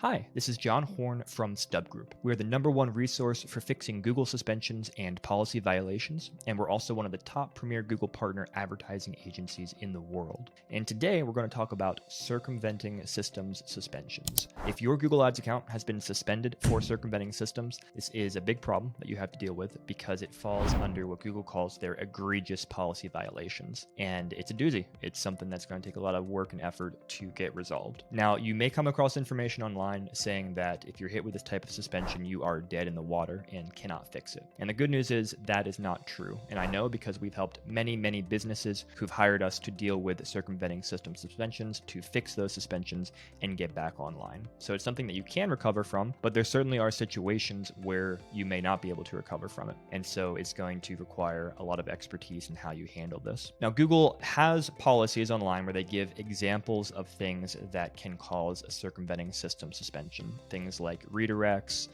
Hi, this is John Horn from StubGroup. We're the #1 resource for fixing Google suspensions and policy violations, and we're also one of the top premier Google partner advertising agencies in the world. And today we're going to talk about circumventing systems suspensions. If your Google Ads account has been suspended for circumventing systems, this is a big problem that you have to deal with because it falls under what Google calls their egregious policy violations. And it's a doozy. It's something that's going to take a lot of work and effort to get resolved. Now, you may come across information online saying that if you're hit with this type of suspension, you are dead in the water and cannot fix it. And the good news is that is not true. And I know because we've helped many businesses who've hired us to deal with circumventing system suspensions to fix those suspensions and get back online. So it's something that you can recover from, but there certainly are situations where you may not be able to recover from it. And so it's going to require a lot of expertise in how you handle this. Now, Google has policies online where they give examples of things that can cause a circumventing system suspension. Things like redirects,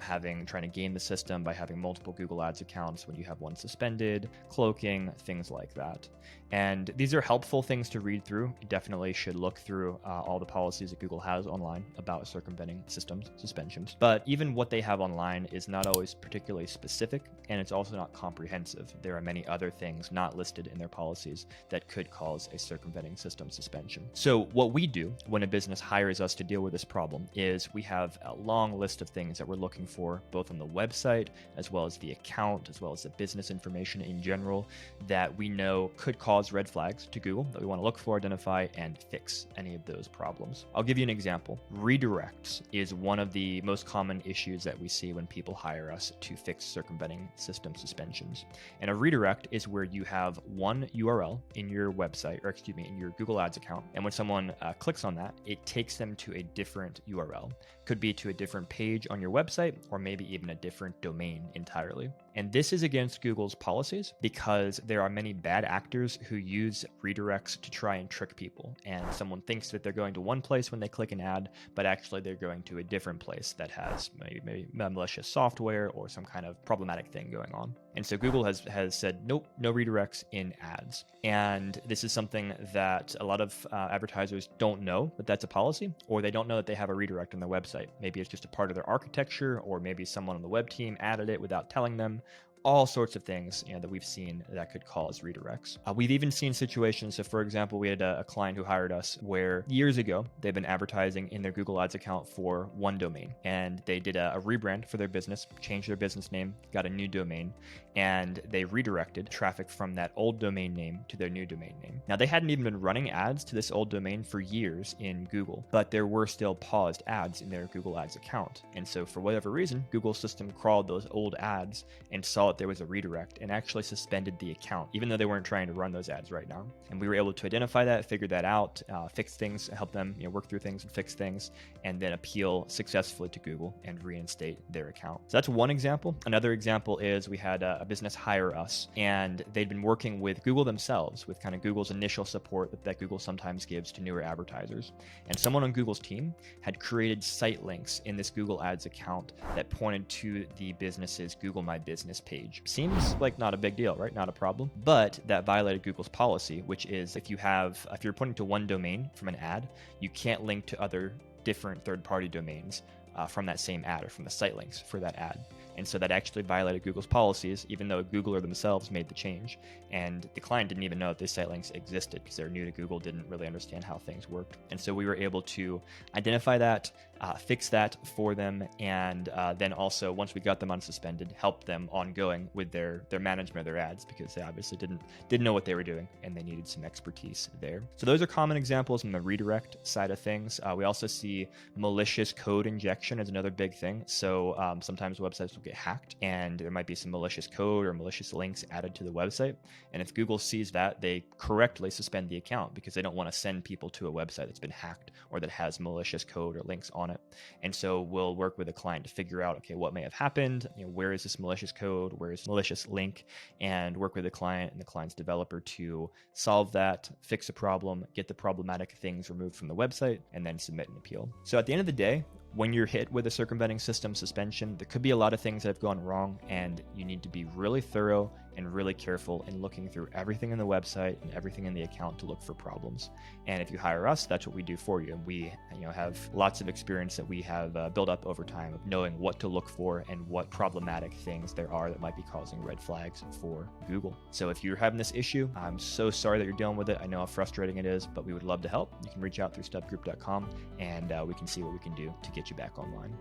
trying to game the system by having multiple Google Ads accounts when you have one suspended, cloaking, things like that. And these are helpful things to read through. You definitely should look through all the policies that Google has online about circumventing systems suspensions. But even what they have online is not always particularly specific, and it's also not comprehensive. There are many other things not listed in their policies that could cause a circumventing system suspension. So what we do when a business hires us to deal with this problem is we have a long list of things that we're looking for, both on the website, as well as the account, as well as the business information in general, that we know could cause red flags to Google that we want to look for, identify, and fix any of those problems. I'll give you an example. Redirects is one of the most common issues that we see when people hire us to fix circumventing system suspensions. And a redirect is where you have one URL in your website, in your Google Ads account. And when someone clicks on that, it takes them to a different URL. Could be to a different page on your website, or maybe even a different domain entirely. And this is against Google's policies because there are many bad actors who use redirects to try and trick people. And someone thinks that they're going to one place when they click an ad, but actually they're going to a different place that has maybe malicious software or some kind of problematic thing going on. And so Google has said, nope, no redirects in ads. And this is something that a lot of advertisers don't know that that's a policy, or they don't know that they have a redirect on their website. Maybe it's just a part of their architecture, or maybe someone on the web team added it without telling them. All sorts of things that we've seen that could cause redirects. We've even seen situations. So for example, we had a client who hired us where years ago, they've been advertising in their Google Ads account for one domain, and they did a rebrand for their business, changed their business name, got a new domain, and they redirected traffic from that old domain name to their new domain name. Now, they hadn't even been running ads to this old domain for years in Google, but there were still paused ads in their Google Ads account. And so for whatever reason, Google's system crawled those old ads and saw there was a redirect and actually suspended the account, even though they weren't trying to run those ads right now. And we were able to identify that, figure that out, fix things, help them work through things and fix things, and then appeal successfully to Google and reinstate their account. So that's one example. Another example is we had a business hire us, and they'd been working with Google themselves, with kind of Google's initial support that Google sometimes gives to newer advertisers. And someone on Google's team had created site links in this Google Ads account that pointed to the business's Google My Business page. Seems like not a big deal, right? Not a problem. But that violated Google's policy, which is if you're pointing to one domain from an ad, you can't link to other different third-party domains from that same ad or from the site links for that ad. And so that actually violated Google's policies, even though Googler themselves made the change. And the client didn't even know that these site links existed because they're new to Google, didn't really understand how things worked. And so we were able to identify that, fix that for them, and then also, once we got them unsuspended, help them ongoing with their management of their ads because they obviously didn't know what they were doing and they needed some expertise there. So those are common examples on the redirect side of things. We also see malicious code injection as another big thing. So sometimes websites will get hacked and there might be some malicious code or malicious links added to the website. And if Google sees that, they correctly suspend the account because they don't want to send people to a website that's been hacked or that has malicious code or links on it. And so we'll work with a client to figure out, okay, what may have happened? Where is this malicious code? Where is malicious link? And work with the client and the client's developer to solve that, fix a problem, get the problematic things removed from the website, and then submit an appeal. So at the end of the day, when you're hit with a circumventing system suspension, there could be a lot of things that have gone wrong, and you need to be really thorough and really careful in looking through everything in the website and everything in the account to look for problems. And if you hire us, that's what we do for you. And we have lots of experience that we have built up over time of knowing what to look for and what problematic things there are that might be causing red flags for Google. So if you're having this issue, I'm so sorry that you're dealing with it. I know how frustrating it is, but we would love to help. You can reach out through StubGroup.com, and we can see what we can do to get you back online.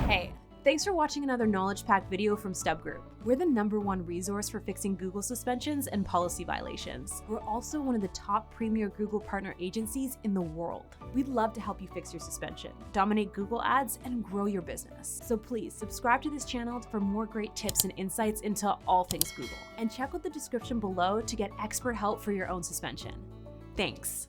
Hey, thanks for watching another knowledge pack video from StubGroup. We're the #1 resource for fixing Google suspensions and policy violations. We're also one of the top premier Google partner agencies in the world. We'd love to help you fix your suspension, dominate Google ads, and grow your business. So please subscribe to this channel for more great tips and insights into all things Google. And check out the description below to get expert help for your own suspension. Thanks.